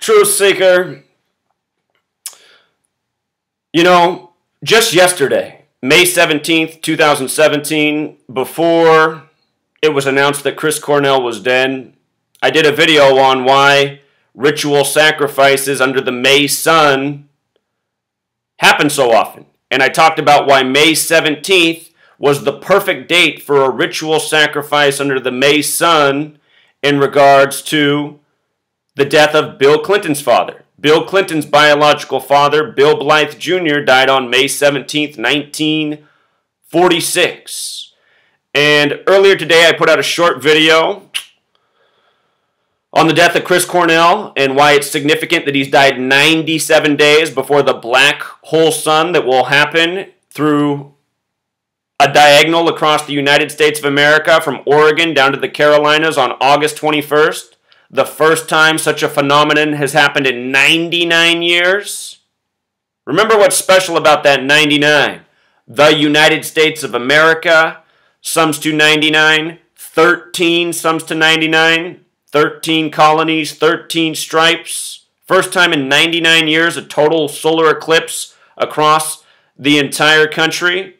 Truth Seeker, you know, just yesterday, May 17th, 2017, before it was announced that Chris Cornell was dead, I did a video on why ritual sacrifices under the May sun happen so often. And I talked about why May 17th was the perfect date for a ritual sacrifice under the May sun in regards to the death of Bill Clinton's father. Bill Clinton's biological father, Bill Blythe Jr., died on May 17th, 1946. And earlier today I put out a short video on the death of Chris Cornell and why it's significant that he's died 97 days before the black hole sun that will happen through a diagonal across the United States of America from Oregon down to the Carolinas on August 21st. The first time such a phenomenon has happened in 99 years. Remember what's special about that 99. The United States of America sums to 99. 13 sums to 99. 13 colonies, 13 stripes. First time in 99 years a total solar eclipse across the entire country.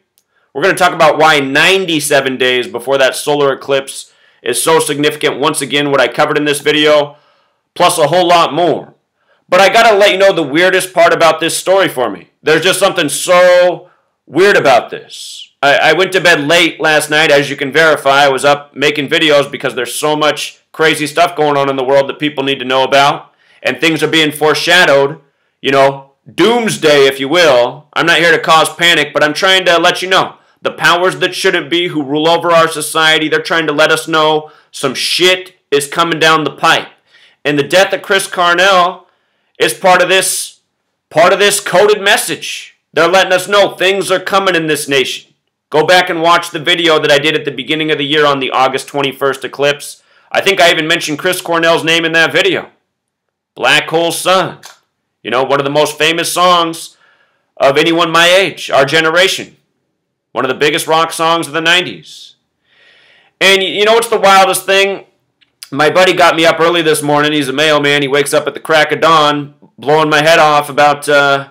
We're going to talk about why 97 days before that solar eclipse is so significant. Once again, what I covered in this video, plus a whole lot more. But I got to let you know the weirdest part about this story for me. There's just something so weird about this. I went to bed late last night, as you can verify. I was up making videos because there's so much crazy stuff going on in the world that people need to know about. And things are being foreshadowed, you know, doomsday, if you will. I'm not here to cause panic, but I'm trying to let you know. The powers that shouldn't be who rule over our society, they're trying to let us know some shit is coming down the pipe. And the death of Chris Cornell is part of this coded message. They're letting us know things are coming in this nation. Go back and watch the video that I did at the beginning of the year on the August 21st eclipse. I think I even mentioned Chris Cornell's name in that video. Black Hole Sun. You know, one of the most famous songs of anyone my age, our generation. One of the biggest rock songs of the 90s. And you know what's the wildest thing? My buddy got me up early this morning. He's a mailman. He wakes up at the crack of dawn, blowing my head off about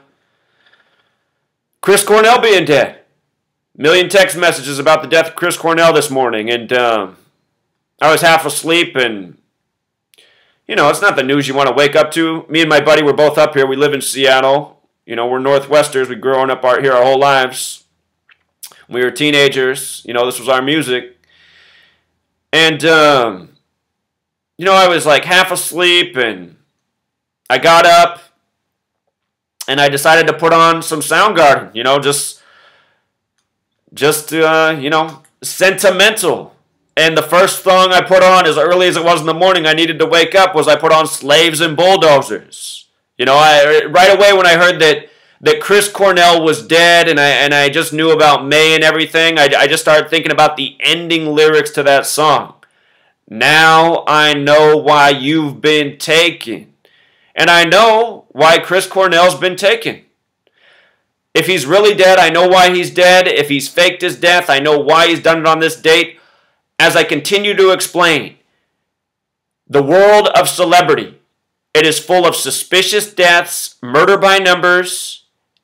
Chris Cornell being dead. A million text messages about the death of Chris Cornell this morning. And I was half asleep, and you know, it's not the news you want to wake up to. Me and my buddy were both up here. We live in Seattle. You know, we're Northwesters. We've grown up here our whole lives. We were teenagers, you know, this was our music. And, you know, I was like half asleep, and I got up, and I decided to put on some Soundgarden, you know, just you know, sentimental. And the first song I put on, as early as it was in the morning, I needed to wake up, was I put on Slaves and Bulldozers. You know, right away when I heard that Chris Cornell was dead, and I just knew about May and everything, I just started thinking about the ending lyrics to that song. Now I know why you've been taken. And I know why Chris Cornell's been taken. If he's really dead, I know why he's dead. If he's faked his death, I know why he's done it on this date. As I continue to explain, the world of celebrity, it is full of suspicious deaths, murder by numbers,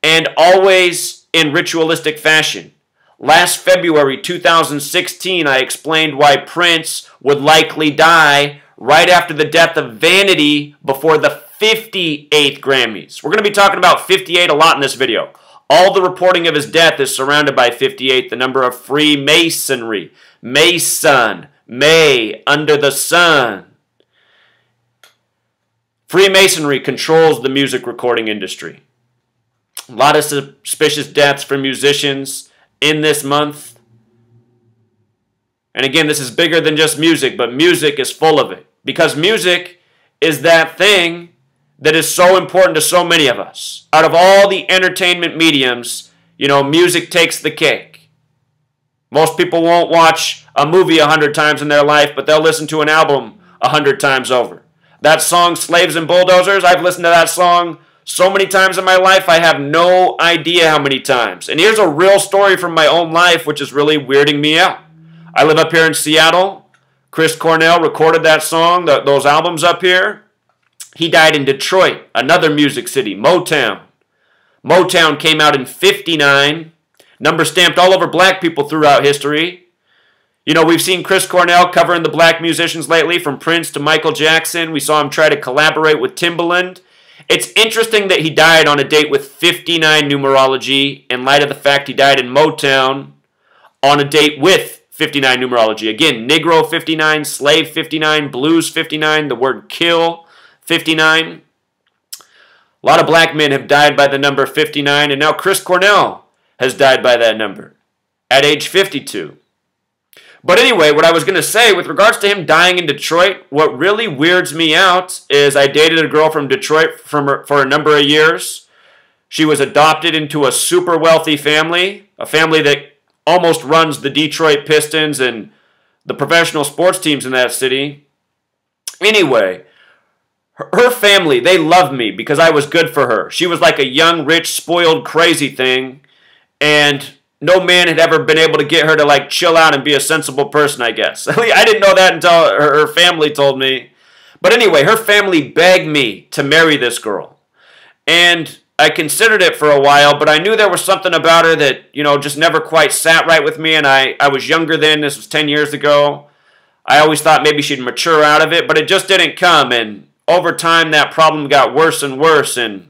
and always in ritualistic fashion. Last February 2016, I explained why Prince would likely die right after the death of Vanity before the 58th Grammys. We're going to be talking about 58 a lot in this video. All the reporting of his death is surrounded by 58, the number of Freemasonry. Mason, May, under the sun. Freemasonry controls the music recording industry. A lot of suspicious deaths for musicians in this month. And again, this is bigger than just music, but music is full of it. Because music is that thing that is so important to so many of us. Out of all the entertainment mediums, you know, music takes the cake. Most people won't watch a movie 100 times in their life, but they'll listen to an album 100 times over. That song, Slaves and Bulldozers, I've listened to that song so many times in my life, I have no idea how many times. And here's a real story from my own life, which is really weirding me out. I live up here in Seattle. Chris Cornell recorded that song, those albums up here. He died in Detroit, another music city, Motown. Motown came out in '59, number stamped all over black people throughout history. You know, we've seen Chris Cornell covering the black musicians lately, from Prince to Michael Jackson. We saw him try to collaborate with Timbaland. It's interesting that he died on a date with 59 numerology in light of the fact he died in Motown on a date with 59 numerology. Again, Negro 59, Slave 59, Blues 59, the word kill 59. A lot of black men have died by the number 59, and now Chris Cornell has died by that number at age 52. But anyway, what I was going to say with regards to him dying in Detroit, what really weirds me out is I dated a girl from Detroit for a number of years. She was adopted into a super wealthy family, a family that almost runs the Detroit Pistons and the professional sports teams in that city. Anyway, her family, they loved me because I was good for her. She was like a young, rich, spoiled, crazy thing, and no man had ever been able to get her to like chill out and be a sensible person, I guess. I didn't know that until her family told me. But anyway, her family begged me to marry this girl. And I considered it for a while, but I knew there was something about her that, you know, just never quite sat right with me. And I was younger then. This was 10 years ago. I always thought maybe she'd mature out of it, but it just didn't come. And over time, that problem got worse and worse. And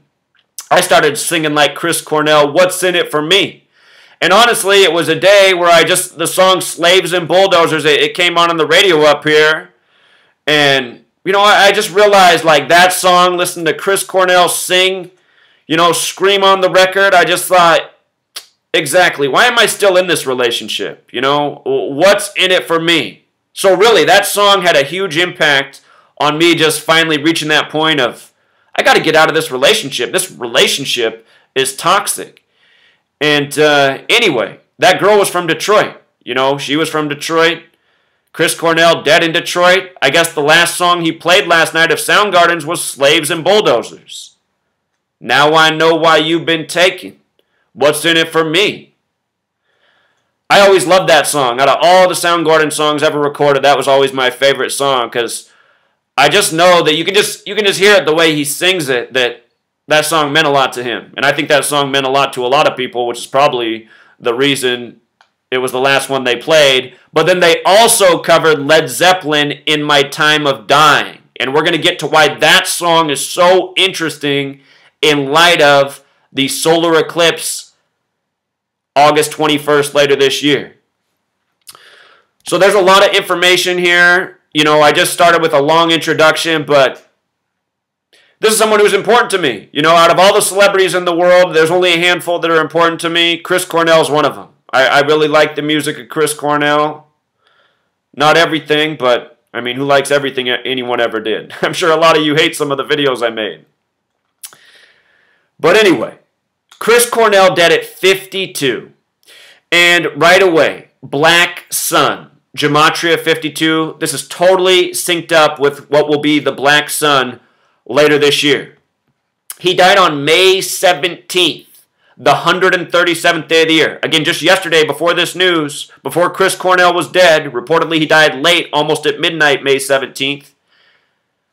I started singing like Chris Cornell, "What's in it for me?" And honestly, it was a day where the song Slaves and Bulldozers, it came on the radio up here. And, you know, I just realized, like, that song, listening to Chris Cornell sing, you know, scream on the record, I just thought, exactly, why am I still in this relationship? You know, what's in it for me? So really, that song had a huge impact on me just finally reaching that point of, I got to get out of this relationship. This relationship is toxic. And anyway, that girl was from Detroit. You know, she was from Detroit. Chris Cornell dead in Detroit. I guess the last song he played last night of Soundgarden's was Slaves and Bulldozers. Now I know why you've been taken. What's in it for me? I always loved that song. Out of all the Soundgarden songs ever recorded, that was always my favorite song, because I just know that you can just hear it the way he sings it, that song meant a lot to him. And I think that song meant a lot to a lot of people, which is probably the reason it was the last one they played. But then they also covered Led Zeppelin, "In My Time of Dying." And we're going to get to why that song is so interesting in light of the solar eclipse August 21st later this year. So there's a lot of information here. You know, I just started with a long introduction, but this is someone who's important to me. You know, out of all the celebrities in the world, there's only a handful that are important to me. Chris Cornell's one of them. I really like the music of Chris Cornell. Not everything, but, I mean, who likes everything anyone ever did? I'm sure a lot of you hate some of the videos I made. But anyway, Chris Cornell dead at 52. And right away, Black Sun, Gematria 52. This is totally synced up with what will be the Black Sun later this year. He died on May 17th, the 137th day of the year. Again, just yesterday, before this news, before Chris Cornell was dead, reportedly he died late, almost at midnight, May 17th.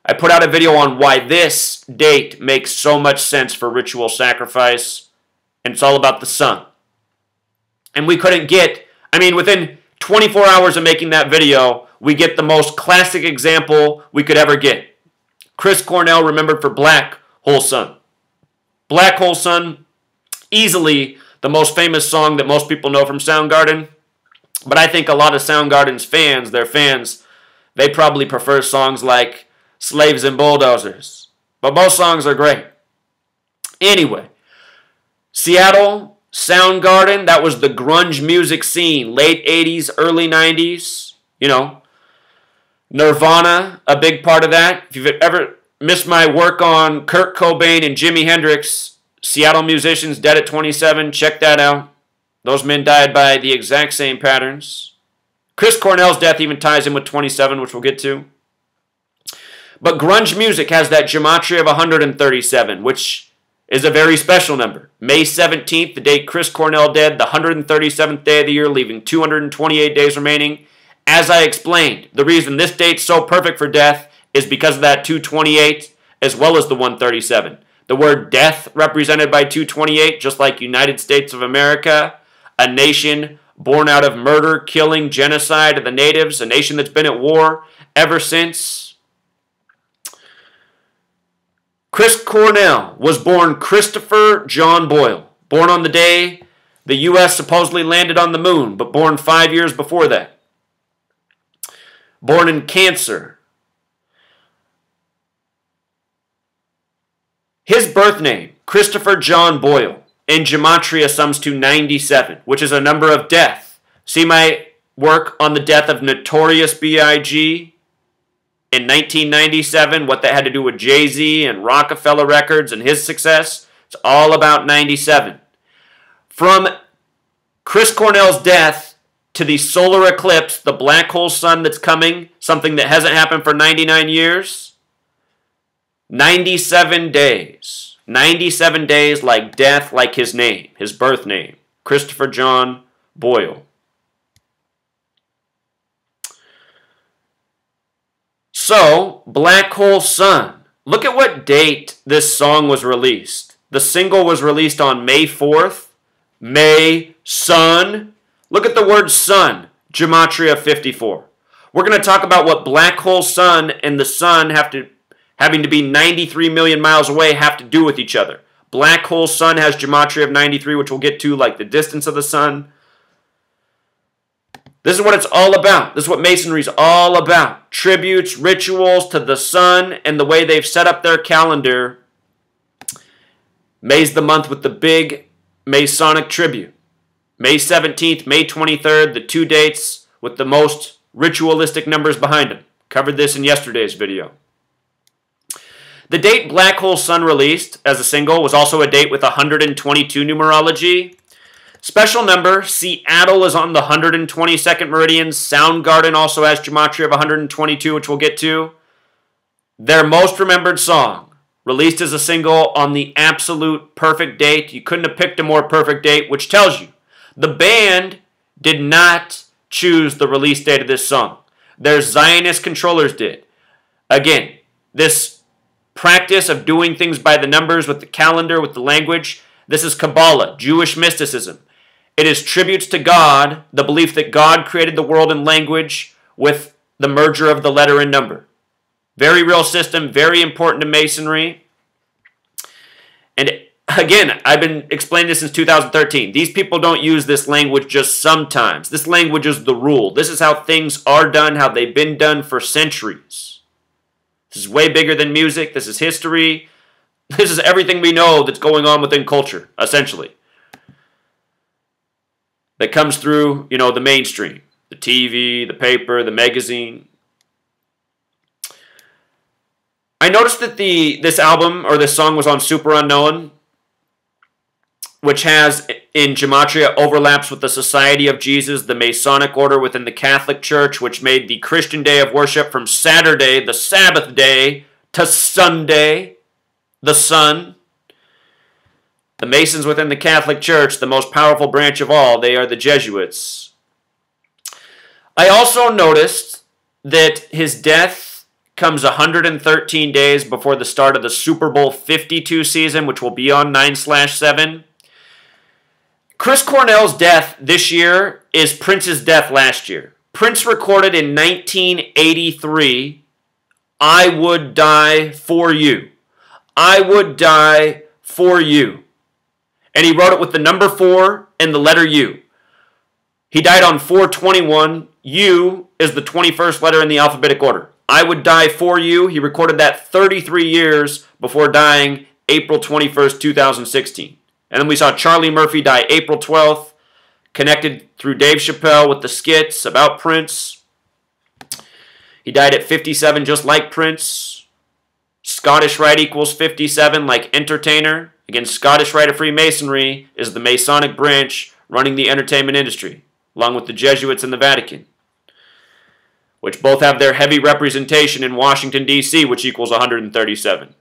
I put out a video on why this date makes so much sense for ritual sacrifice, and it's all about the sun. And we couldn't get, I mean, within 24 hours of making that video, we get the most classic example we could ever get. Chris Cornell remembered for Black Hole Sun. Black Hole Sun, easily the most famous song that most people know from Soundgarden. But I think a lot of Soundgarden's fans, their fans, they probably prefer songs like Slaves and Bulldozers. But both songs are great. Anyway, Seattle, Soundgarden, that was the grunge music scene, late 80s, early 90s, you know. Nirvana, a big part of that. If you've ever missed my work on Kurt Cobain and Jimi Hendrix, Seattle musicians dead at 27, check that out. Those men died by the exact same patterns. Chris Cornell's death even ties in with 27, which we'll get to. But grunge music has that gematria of 137, which is a very special number. May 17th, the day Chris Cornell dead, the 137th day of the year, leaving 228 days remaining. As I explained, the reason this date's so perfect for death is because of that 228, as well as the 137. The word death represented by 228, just like United States of America, a nation born out of murder, killing, genocide of the natives, a nation that's been at war ever since. Chris Cornell was born Christopher John Boyle, born on the day the U.S. supposedly landed on the moon, but born 5 years before that. Born in Cancer. His birth name, Christopher John Boyle, in gematria sums to 97, which is a number of death. See my work on the death of Notorious B.I.G. in 1997, what that had to do with Jay-Z and Rockefeller Records and his success. It's all about 97. From Chris Cornell's death to the solar eclipse, the black hole sun that's coming, something that hasn't happened for 99 years, 97 days. 97 days like death, like his name, his birth name, Christopher John Boyle. So, Black Hole Sun. Look at what date this song was released. The single was released on May 4th. May, sun. Look at the word sun, gematria 54. We're going to talk about what Black Hole Sun and the sun having to be 93 million miles away have to do with each other. Black Hole Sun has gematria of 93, which we'll get to, like the distance of the sun. This is what it's all about. This is what Masonry is all about. Tributes, rituals to the sun, and the way they've set up their calendar. May's the month with the big Masonic tribute. May 17th, May 23rd, the two dates with the most ritualistic numbers behind them. Covered this in yesterday's video. The date Black Hole Sun released as a single was also a date with 122 numerology. Special number, Seattle is on the 122nd meridian. Soundgarden also has gematria of 122, which we'll get to. Their most remembered song, released as a single on the absolute perfect date. You couldn't have picked a more perfect date, which tells you the band did not choose the release date of this song. Their Zionist controllers did. Again, this practice of doing things by the numbers with the calendar, with the language, this is Kabbalah, Jewish mysticism. It is tributes to God, the belief that God created the world and language with the merger of the letter and number. Very real system, very important to Masonry. And again, I've been explaining this since 2013. These people don't use this language just sometimes. This language is the rule. This is how things are done, how they've been done for centuries. This is way bigger than music. This is history. This is everything we know that's going on within culture, essentially. That comes through, the mainstream. The TV, the paper, the magazine. I noticed that this album, or this song, was on Super Unknown, which has, in gematria, overlaps with the Society of Jesus, the Masonic order within the Catholic Church, which made the Christian day of worship from Saturday, the Sabbath day, to Sunday, the sun. The Masons within the Catholic Church, the most powerful branch of all, they are the Jesuits. I also noticed that his death comes 113 days before the start of the Super Bowl 52 season, which will be on 9/7. Chris Cornell's death this year is Prince's death last year. Prince recorded in 1983, I Would Die For You. I would die for you. And he wrote it with the number 4 and the letter U. He died on 4/21. U is the 21st letter in the alphabetic order. I Would Die For You. He recorded that 33 years before dying April 21st, 2016. And then we saw Charlie Murphy die April 12th, connected through Dave Chappelle with the skits about Prince. He died at 57 just like Prince. Scottish Rite equals 57 like entertainer. Again, Scottish Rite of Freemasonry is the Masonic branch running the entertainment industry, along with the Jesuits and the Vatican, which both have their heavy representation in Washington, D.C., which equals 137.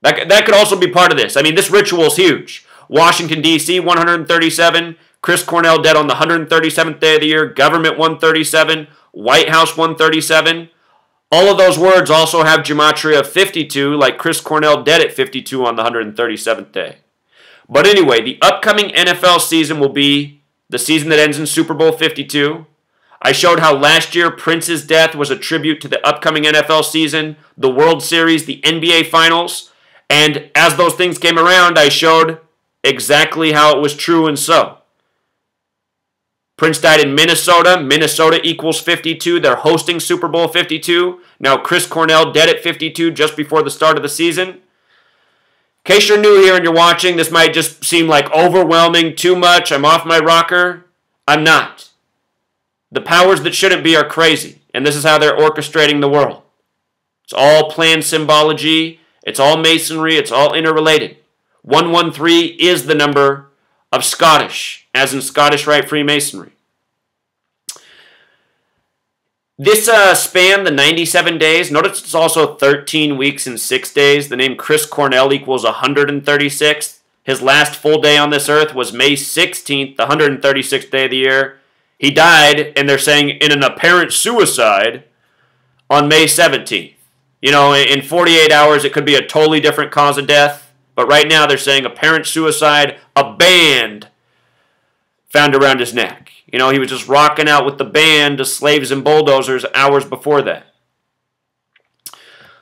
That could also be part of this. I mean, this ritual is huge. Washington, D.C., 137. Chris Cornell dead on the 137th day of the year. Government, 137. White House, 137. All of those words also have gematria of 52, like Chris Cornell dead at 52 on the 137th day. But anyway, the upcoming NFL season will be the season that ends in Super Bowl 52. I showed how last year Prince's death was a tribute to the upcoming NFL season, the World Series, the NBA Finals, and as those things came around, I showed exactly how it was true and so. Prince died in Minnesota. Minnesota equals 52. They're hosting Super Bowl 52. Now Chris Cornell dead at 52 just before the start of the season. In case you're new here and you're watching, this might just seem like overwhelming, too much, I'm off my rocker. I'm not. The powers that shouldn't be are crazy, and this is how they're orchestrating the world. It's all planned symbology. It's all masonry. It's all interrelated. 113 is the number of Scottish, as in Scottish Rite Freemasonry. This span, the 97 days, notice it's also 13 weeks and 6 days. The name Chris Cornell equals 136. His last full day on this earth was May 16th, the 136th day of the year. He died, and they're saying in an apparent suicide, on May 17th. You know, in 48 hours, it could be a totally different cause of death. But right now, they're saying apparent suicide, a band found around his neck. You know, he was just rocking out with the band of Slaves and Bulldozers hours before that.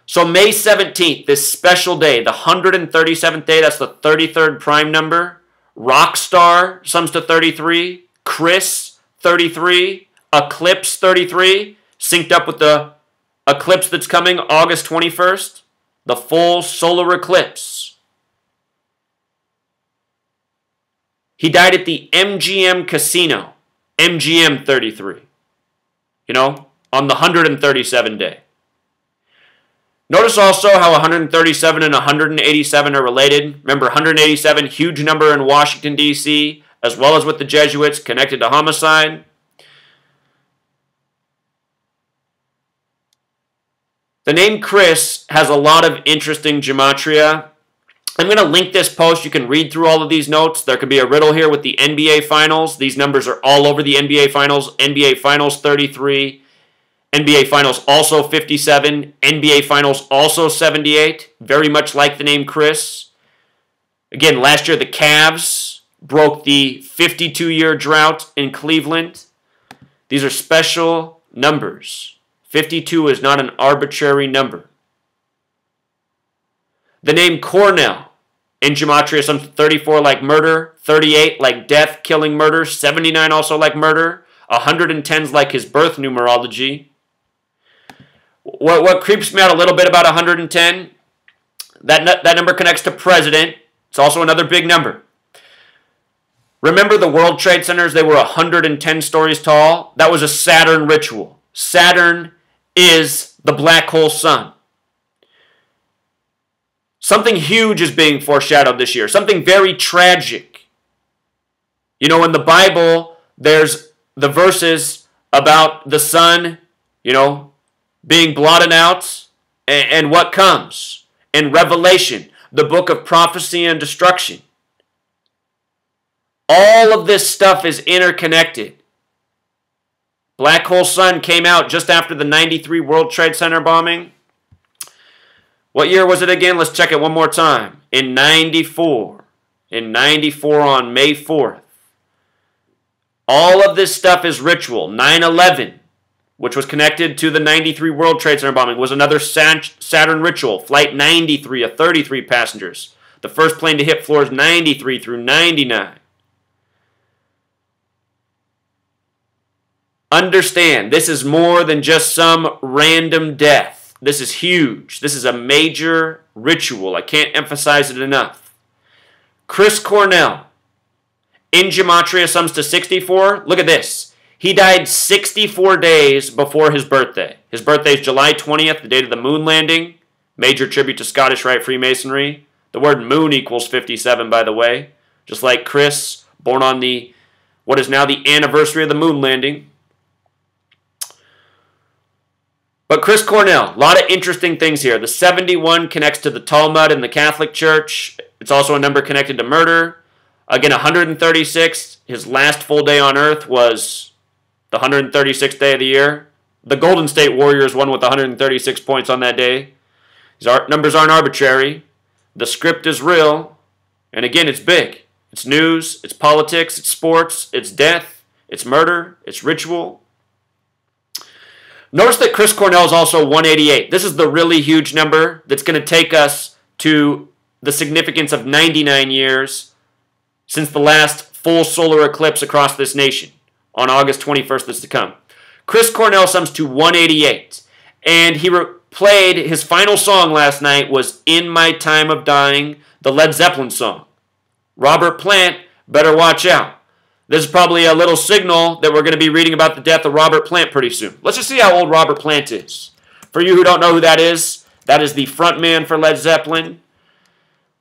So May 17th, this special day, the 137th day, that's the 33rd prime number. Rockstar sums to 33. Chris, 33. Eclipse, 33. Synced up with the eclipse that's coming August 21st. The full solar eclipse. He died at the MGM Casino, MGM 33, you know, on the 137 day. Notice also how 137 and 187 are related. Remember, 187, huge number in Washington, D.C., as well as with the Jesuits connected to homicide. The name Chris has a lot of interesting gematria. I'm going to link this post. You can read through all of these notes. There could be a riddle here with the NBA Finals. These numbers are all over the NBA Finals. NBA Finals 33. NBA Finals also 57. NBA Finals also 78. Very much like the name Chris. Again, last year the Cavs broke the 52-year drought in Cleveland. These are special numbers. 52 is not an arbitrary number. The name Cornell in gematria sums to 34 like murder, 38 like death, killing, murder, 79 also like murder, 110 is like his birth numerology. What creeps me out a little bit about 110, that number connects to president. It's also another big number. Remember the World Trade Centers? They were 110 stories tall. That was a Saturn ritual. Saturn is the black hole sun. Something huge is being foreshadowed this year. Something very tragic. You know, in the Bible, there's the verses about the sun, you know, being blotted out and what comes. In Revelation, the book of prophecy and destruction. All of this stuff is interconnected. Black hole sun came out just after the 93 World Trade Center bombing. What year was it again? Let's check it one more time. In 94. In 94 on May 4th. All of this stuff is ritual. 9/11, which was connected to the 93 World Trade Center bombing, was another Saturn ritual. Flight 93 of 33 passengers. The first plane to hit floors 93 through 99. Understand, this is more than just some random death. This is huge. This is a major ritual. I can't emphasize it enough. Chris Cornell, in gematria, sums to 64. Look at this. He died 64 days before his birthday. His birthday is July 20th, the date of the moon landing. Major tribute to Scottish Rite Freemasonry. The word moon equals 57, by the way. Just like Chris, born on the what is now the anniversary of the moon landing. But Chris Cornell, a lot of interesting things here. The 71 connects to the Talmud in the Catholic Church. It's also a number connected to murder. Again, 136, his last full day on earth was the 136th day of the year. The Golden State Warriors won with 136 points on that day. These numbers aren't arbitrary. The script is real. And again, it's big. It's news, it's politics, it's sports, it's death, it's murder, it's ritual. Notice that Chris Cornell is also 188. This is the really huge number that's going to take us to the significance of 99 years since the last full solar eclipse across this nation on August 21st that's to come. Chris Cornell sums to 188, and he played his final song last night was In My Time of Dying, the Led Zeppelin song. Robert Plant, better watch out. This is probably a little signal that we're going to be reading about the death of Robert Plant pretty soon. Let's just see how old Robert Plant is. For you who don't know who that is the front man for Led Zeppelin.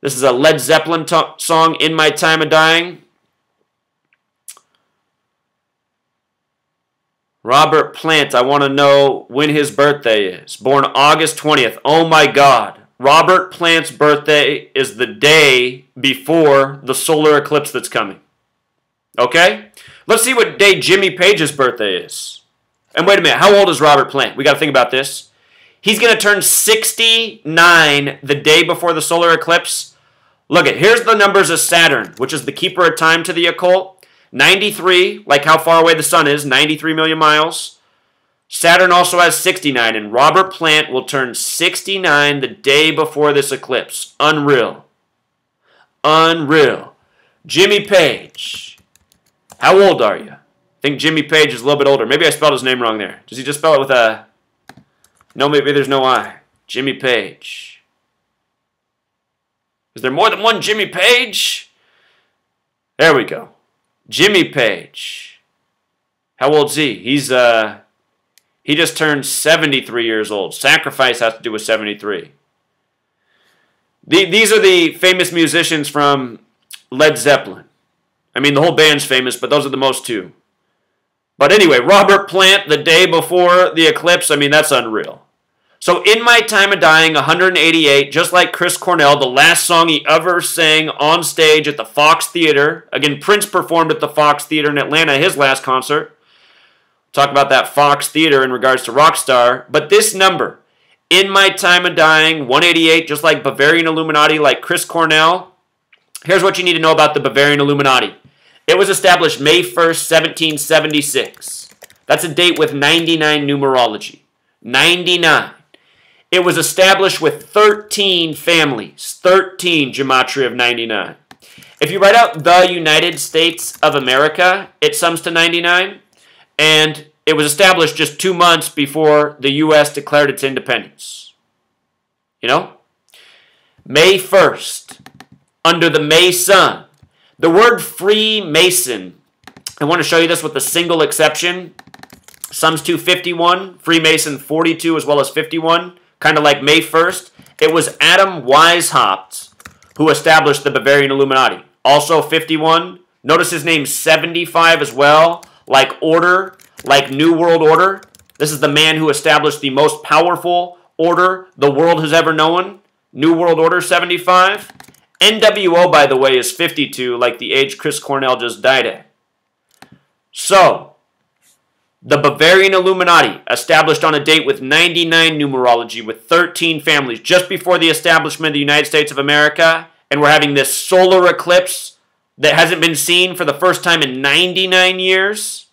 This is a Led Zeppelin song, In My Time of Dying. Robert Plant, I want to know when his birthday is. Born August 20th. Oh my God. Robert Plant's birthday is the day before the solar eclipse that's coming. Okay? Let's see what day Jimmy Page's birthday is. And wait a minute, how old is Robert Plant? We got to think about this. He's going to turn 69 the day before the solar eclipse. Look at, here's the numbers of Saturn, which is the keeper of time to the occult. 93, like how far away the sun is, 93 million miles. Saturn also has 69, and Robert Plant will turn 69 the day before this eclipse. Unreal. Unreal. Jimmy Page. How old are you? I think Jimmy Page is a little bit older. Maybe I spelled his name wrong there. Does he just spell it with a... No, maybe there's no I. Jimmy Page. Is there more than one Jimmy Page? There we go. Jimmy Page. How old's he? He just turned 73 years old. Sacrifice has to do with 73. These are the famous musicians from Led Zeppelin. I mean, the whole band's famous, but those are the most two. But anyway, Robert Plant, the day before the eclipse, I mean, that's unreal. So, In My Time of Dying, 188, just like Chris Cornell, the last song he ever sang on stage at the Fox Theater. Again, Prince performed at the Fox Theater in Atlanta, his last concert. Talk about that Fox Theater in regards to Rockstar. But this number, In My Time of Dying, 188, just like Bavarian Illuminati, like Chris Cornell. Here's what you need to know about the Bavarian Illuminati. It was established May 1st, 1776. That's a date with 99 numerology. 99. It was established with 13 families. 13 gematria of 99. If you write out the United States of America, it sums to 99. And it was established just 2 months before the U.S. declared its independence. You know? May 1st, under the May sun. The word Freemason, I want to show you this with a single exception. Sums to 51, Freemason 42 as well as 51, kind of like May 1st. It was Adam Weishaupt who established the Bavarian Illuminati. Also 51. Notice his name's 75 as well, like order, like New World Order. This is the man who established the most powerful order the world has ever known. New World Order 75. NWO, by the way, is 52, like the age Chris Cornell just died at. So, the Bavarian Illuminati, established on a date with 99 numerology, with 13 families, just before the establishment of the United States of America, and we're having this solar eclipse that hasn't been seen for the first time in 99 years.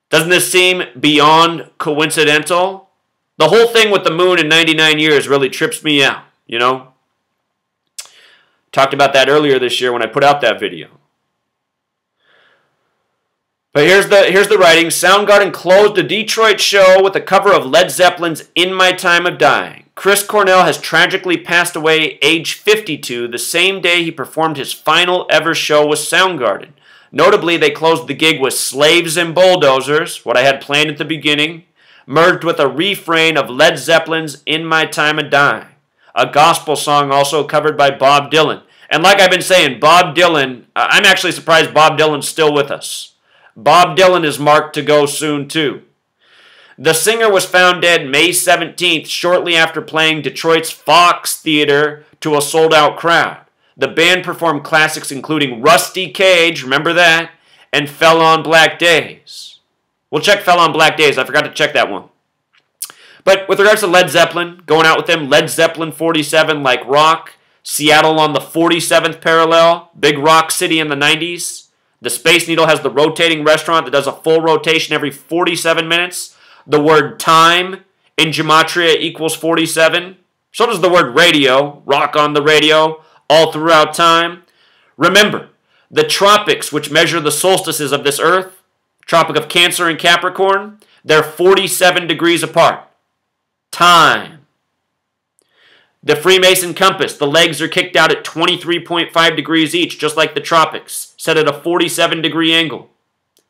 Doesn't this seem beyond coincidental? The whole thing with the moon in 99 years really trips me out, you know? Talked about that earlier this year when I put out that video. But here's the writing. Soundgarden closed the Detroit show with a cover of Led Zeppelin's In My Time of Dying. Chris Cornell has tragically passed away age 52 the same day he performed his final ever show with Soundgarden. Notably, they closed the gig with Slaves and Bulldozers, what I had planned at the beginning, merged with a refrain of Led Zeppelin's In My Time of Dying, a gospel song also covered by Bob Dylan. And like I've been saying, Bob Dylan, I'm actually surprised Bob Dylan's still with us. Bob Dylan is marked to go soon too. The singer was found dead May 17th, shortly after playing Detroit's Fox Theater to a sold-out crowd. The band performed classics including Rusty Cage, remember that, and Fell on Black Days. We'll check Fell on Black Days. I forgot to check that one. But with regards to Led Zeppelin, going out with them, Led Zeppelin 47, like rock. Seattle on the 47th parallel. Big rock city in the 90s. The Space Needle has the rotating restaurant that does a full rotation every 47 minutes. The word time in gematria equals 47. So does the word radio, rock on the radio, all throughout time. Remember, the tropics, which measure the solstices of this earth, Tropic of Cancer and Capricorn, they're 47 degrees apart. Time. The Freemason compass, the legs are kicked out at 23.5 degrees each, just like the tropics, set at a 47-degree angle.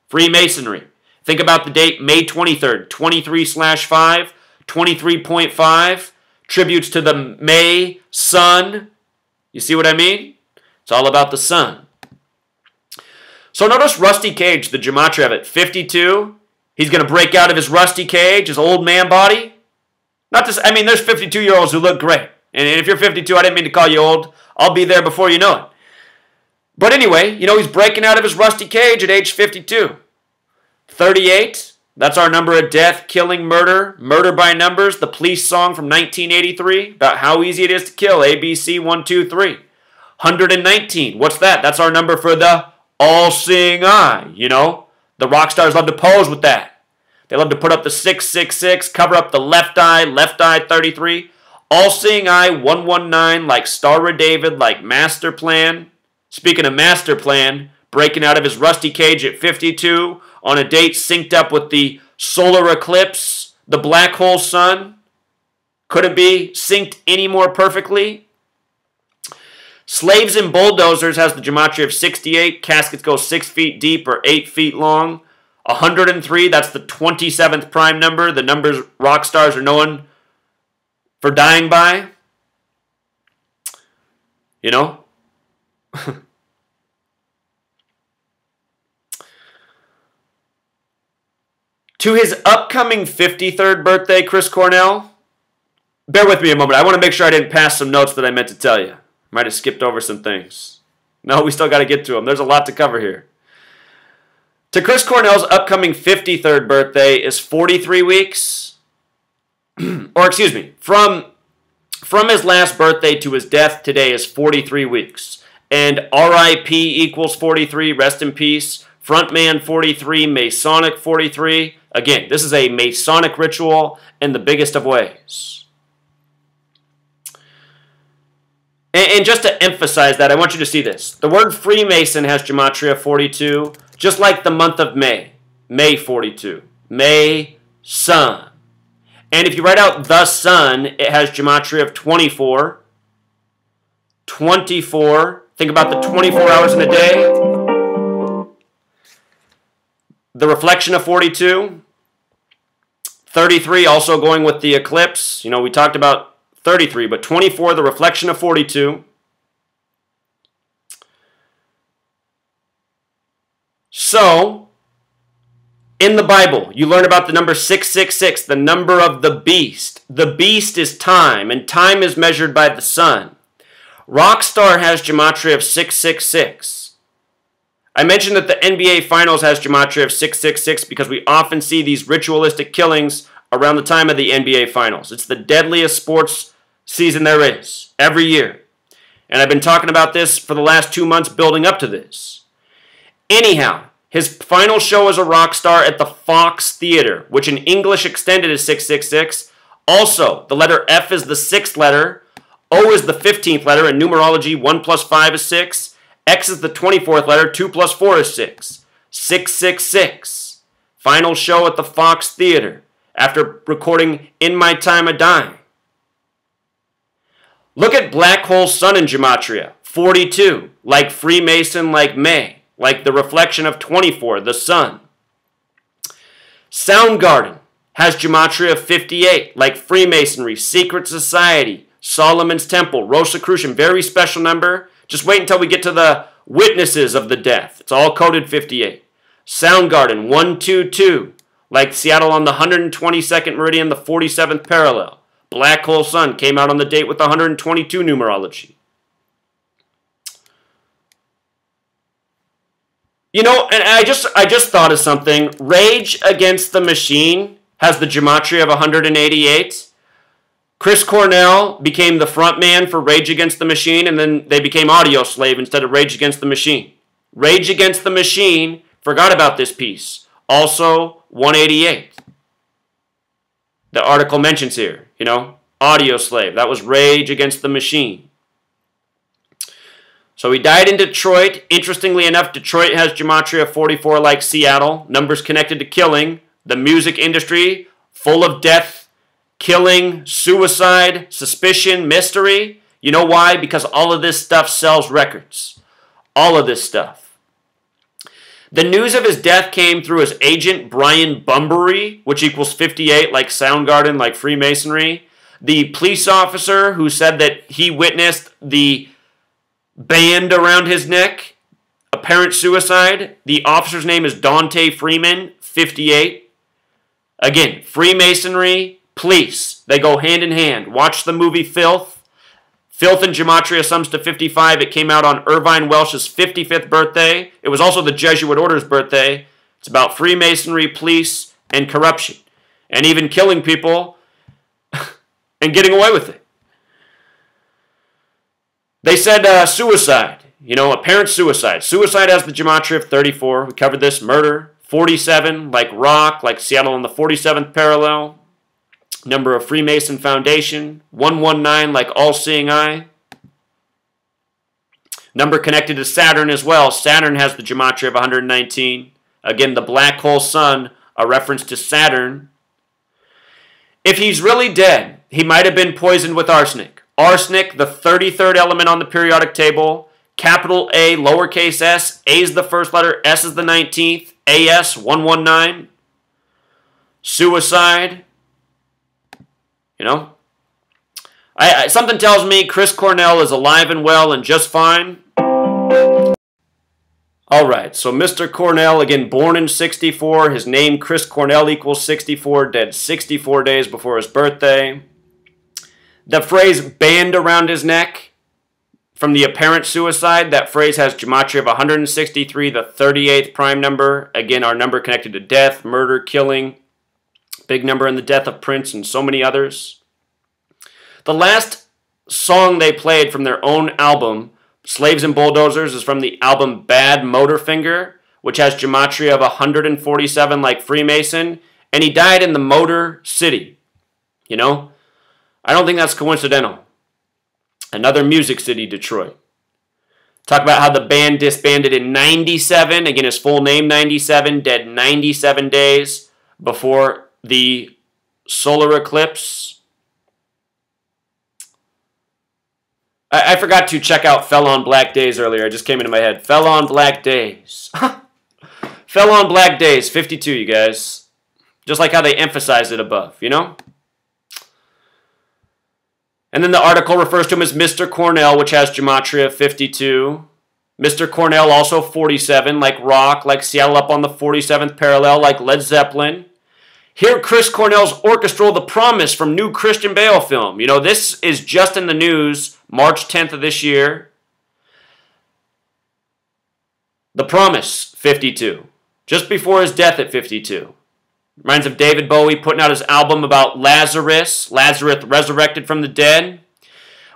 Freemasonry. Think about the date, May 23rd, 23/5, 23.5, tributes to the May sun. You see what I mean? It's all about the sun. So notice Rusty Cage, the gematria of it, 52. He's going to break out of his rusty cage, his old man body. Not to say, I mean, there's 52-year-olds who look great. And if you're 52, I didn't mean to call you old. I'll be there before you know it. But anyway, you know, he's breaking out of his rusty cage at age 52. 38, that's our number of death, killing, murder, murder by numbers, the Police song from 1983, about how easy it is to kill, ABC 1, 2, 3. 119, what's that? That's our number for the all-seeing eye, you know. The rock stars love to pose with that. They love to put up the 666, cover up the left eye 33. All-seeing eye 119, like Star of David, like Master Plan. Speaking of Master Plan, breaking out of his rusty cage at 52 on a date synced up with the solar eclipse, the black hole sun. Couldn't be synced any more perfectly. Slaves and Bulldozers has the gematria of 68. Caskets go 6 feet deep or 8 feet long. 103, that's the 27th prime number. The numbers rock stars are known for dying by. You know? To his upcoming 53rd birthday, Chris Cornell, bear with me a moment. I want to make sure I didn't pass some notes that I meant to tell you. Might have skipped over some things. No, we still got to get to them. There's a lot to cover here. To Chris Cornell's upcoming 53rd birthday is 43 weeks. Or excuse me, from his last birthday to his death today is 43 weeks. And RIP equals 43, rest in peace. Frontman 43, Masonic 43. Again, this is a Masonic ritual in the biggest of ways. And just to emphasize that, I want you to see this. The word Freemason has gematria 42, just like the month of May. May 42. May, sun. And if you write out the sun, it has gematria of 24. 24. Think about the 24 hours in a day. The reflection of 42. 33, also going with the eclipse. You know, we talked about 33, but 24, the reflection of 42. So, in the Bible, you learn about the number 666, the number of the beast. The beast is time, and time is measured by the sun. Rockstar has gematria of 666. I mentioned that the NBA Finals has gematria of 666 because we often see these ritualistic killings around the time of the NBA Finals. It's the deadliest sports season there is, every year. And I've been talking about this for the last 2 months building up to this. Anyhow, his final show as a rock star at the Fox Theater, which in English extended is 666. Also, the letter F is the 6th letter, O is the 15th letter, in numerology 1 plus 5 is 6, X is the 24th letter, 2 plus 4 is 6. 666. Final show at the Fox Theater after recording In My Time of Dying. Look at Black Hole Sun in gematria, 42, like Freemason, like May, like the reflection of 24, the sun. Soundgarden has gematria of 58, like Freemasonry, Secret Society, Solomon's Temple, Rosicrucian, very special number. Just wait until we get to the witnesses of the death. It's all coded 58. Soundgarden, 122, like Seattle on the 122nd meridian, the 47th parallel. Black Hole Sun came out on the date with the 122 numerology. You know, and I just thought of something. Rage Against the Machine has the gematria of 188. Chris Cornell became the front man for Rage Against the Machine, and then they became Audio Slave instead of Rage Against the Machine. Rage Against the Machine forgot about this piece. Also 188. The article mentions here, you know, Audio Slave. That was Rage Against the Machine. So he died in Detroit. Interestingly enough, Detroit has gematria 44 like Seattle. Numbers connected to killing. The music industry, full of death, killing, suicide, suspicion, mystery. You know why? Because all of this stuff sells records. All of this stuff. The news of his death came through his agent, Brian Bumbury, which equals 58, like Soundgarden, like Freemasonry. The police officer who said that he witnessed the band around his neck, apparent suicide. The officer's name is Dante Freeman, 58. Again, Freemasonry, police, they go hand in hand. Watch the movie Filth. Filth in gematria sums to 55. It came out on Irvine Welsh's 55th birthday. It was also the Jesuit Order's birthday. It's about Freemasonry, police, and corruption. And even killing people and getting away with it. They said suicide. You know, apparent suicide. Suicide has the gematria of 34. We covered this. Murder, 47, like Rock, like Seattle on the 47th parallel. Number of Freemason Foundation, 119 like All-Seeing Eye. Number connected to Saturn as well. Saturn has the gematria of 119. Again, the black hole sun, a reference to Saturn. If he's really dead, he might have been poisoned with arsenic. Arsenic, the 33rd element on the periodic table. Capital A, lowercase s. A is the first letter, S is the 19th. AS, 119. Suicide. You know, something tells me Chris Cornell is alive and well and just fine. All right, so Mr. Cornell, again, born in 64. His name, Chris Cornell, equals 64. Dead 64 days before his birthday. The phrase band around his neck from the apparent suicide, that phrase has gematria of 163, the 38th prime number. Again, our number connected to death, murder, killing. Big number in the death of Prince and so many others. The last song they played from their own album, Slaves and Bulldozers, is from the album Bad Motorfinger, which has gematria of 147 like Freemason, and he died in the Motor City. You know? I don't think that's coincidental. Another music city, Detroit. Talk about how the band disbanded in 97. Again, his full name, 97. Dead 97 days before the solar eclipse. I forgot to check out Fell on Black Days earlier. It just came into my head. Fell on Black Days. Fell on Black Days, 52, you guys. Just like how they emphasize it above, you know? And then the article refers to him as Mr. Cornell, which has gematria 52. Mr. Cornell also 47, like Rock, like Seattle up on the 47th parallel, like Led Zeppelin. Here, Chris Cornell's orchestral The Promise from new Christian Bale film. You know, this is just in the news, March 10th of this year. The Promise, 52. Just before his death at 52. Reminds of David Bowie putting out his album about Lazarus resurrected from the dead.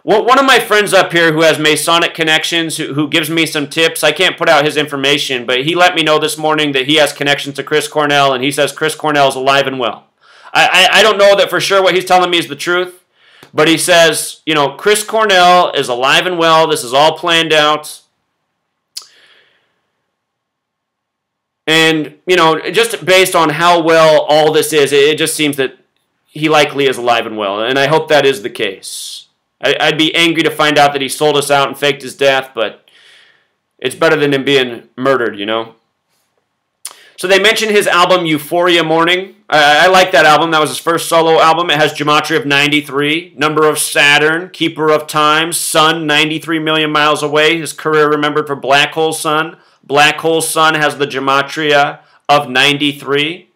Well, one of my friends up here who has Masonic connections, who gives me some tips, I can't put out his information, but he let me know this morning that he has connections to Chris Cornell, and he says Chris Cornell is alive and well. I don't know that for sure what he's telling me is the truth, but he says, you know, Chris Cornell is alive and well. This is all planned out. And, you know, just based on how well all this is, it just seems that he likely is alive and well, and I hope that is the case. I'd be angry to find out that he sold us out and faked his death, but it's better than him being murdered, you know? So they mentioned his album, Euphoria Morning. I like that album. That was his first solo album. It has gematria of 93, number of Saturn, keeper of time, sun 93 million miles away. His career remembered for Black Hole Sun. Black Hole Sun has the gematria of 93.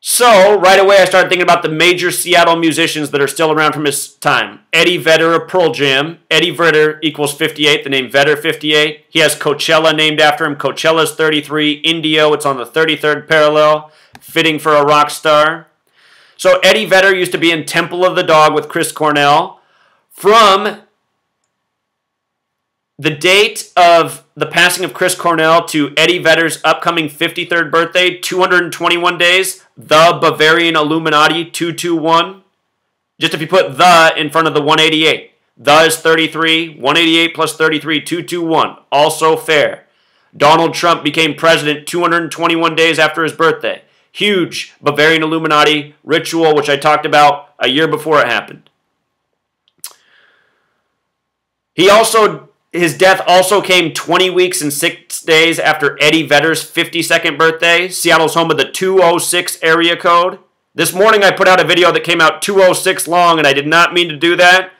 So, right away I started thinking about the major Seattle musicians that are still around from his time. Eddie Vedder of Pearl Jam. Eddie Vedder equals 58, the name Vedder 58. He has Coachella named after him. Coachella's 33. Indio, it's on the 33rd parallel. Fitting for a rock star. So Eddie Vedder used to be in Temple of the Dog with Chris Cornell. From the date of the passing of Chris Cornell to Eddie Vedder's upcoming 53rd birthday, 221 days, the Bavarian Illuminati 221. Just if you put the in front of the 188. The is 33, 188 plus 33, 221. Also fair. Donald Trump became president 221 days after his birthday. Huge Bavarian Illuminati ritual, which I talked about a year before it happened. His death also came 20 weeks and 6 days after Eddie Vedder's 52nd birthday. Seattle's home of the 206 area code. This morning I put out a video that came out 206 long, and I did not mean to do that.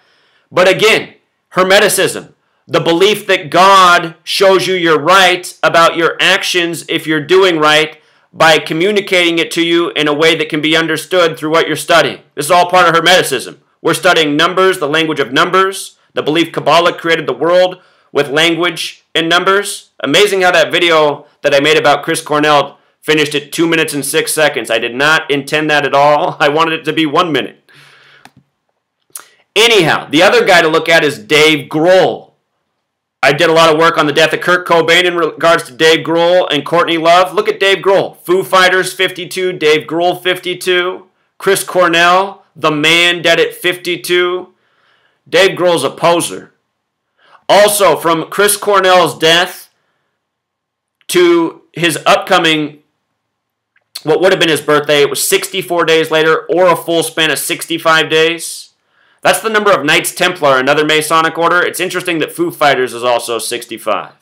But again, Hermeticism. The belief that God shows you you're right about your actions if you're doing right by communicating it to you in a way that can be understood through what you're studying. This is all part of Hermeticism. We're studying numbers, the language of numbers. The belief Kabbalah created the world with language and numbers. Amazing how that video that I made about Chris Cornell finished at 2 minutes and 6 seconds. I did not intend that at all. I wanted it to be 1 minute. Anyhow, the other guy to look at is Dave Grohl. I did a lot of work on the death of Kurt Cobain in regards to Dave Grohl and Courtney Love. Look at Dave Grohl. Foo Fighters, 52. Dave Grohl, 52. Chris Cornell, the man, dead at 52. Dave Grohl's a poser. Also, from Chris Cornell's death to his upcoming, what would have been his birthday, it was 64 days later, or a full span of 65 days. That's the number of Knights Templar, another Masonic order. It's interesting that Foo Fighters is also 65.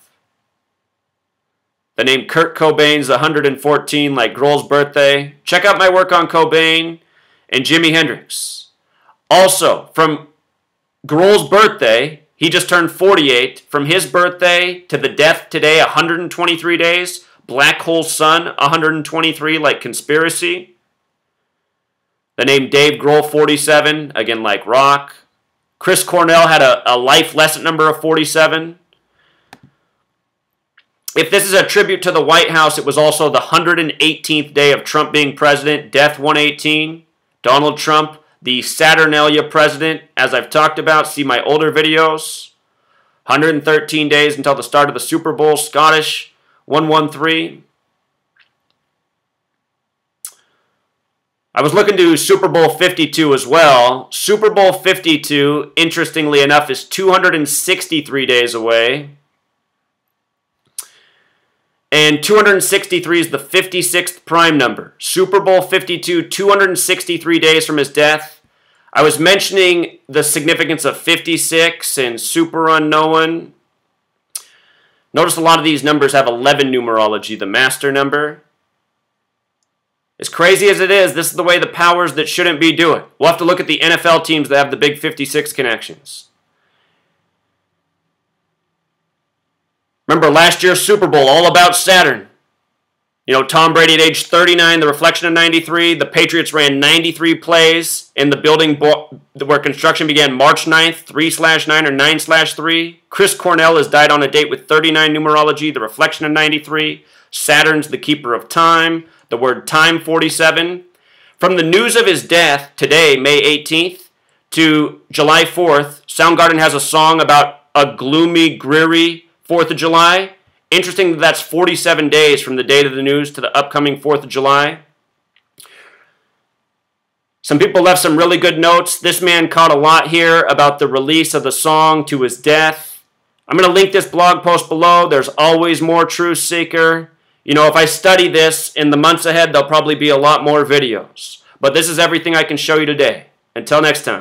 The name Kurt Cobain's 114, like Grohl's birthday. Check out my work on Cobain and Jimi Hendrix. Also, from Grohl's birthday, he just turned 48. From his birthday to the death today, 123 days. Black Hole Sun, 123, like Conspiracy. The name Dave Grohl, 47, again like rock. Chris Cornell had a life lesson number of 47. If this is a tribute to the White House, it was also the 118th day of Trump being president, death 118. Donald Trump, the Saturnalia president, as I've talked about, see my older videos. 113 days until the start of the Super Bowl, Scottish, 113. I was looking to Super Bowl 52 as well. Super Bowl 52, interestingly enough, is 263 days away. And 263 is the 56th prime number. Super Bowl 52, 263 days from his death. I was mentioning the significance of 56 and super unknown. Notice a lot of these numbers have 11 numerology, the master number. As crazy as it is, this is the way the powers that shouldn't be do it. We'll have to look at the NFL teams that have the big 56 connections. Remember last year's Super Bowl, all about Saturn. You know, Tom Brady at age 39, the reflection of 93. The Patriots ran 93 plays in the building where construction began March 9th, 3/9 or 9/3. Chris Cornell has died on a date with 39 numerology, the reflection of 93. Saturn's the keeper of time. The word time, 47. From the news of his death today, May 18th, to July 4th, Soundgarden has a song about a gloomy, dreary 4th of July. Interesting that that's 47 days from the date of the news to the upcoming 4th of July. Some people left some really good notes. This man caught a lot here about the release of the song to his death. I'm going to link this blog post below. There's always more, truth seeker. You know, if I study this in the months ahead, there'll probably be a lot more videos. But this is everything I can show you today. Until next time.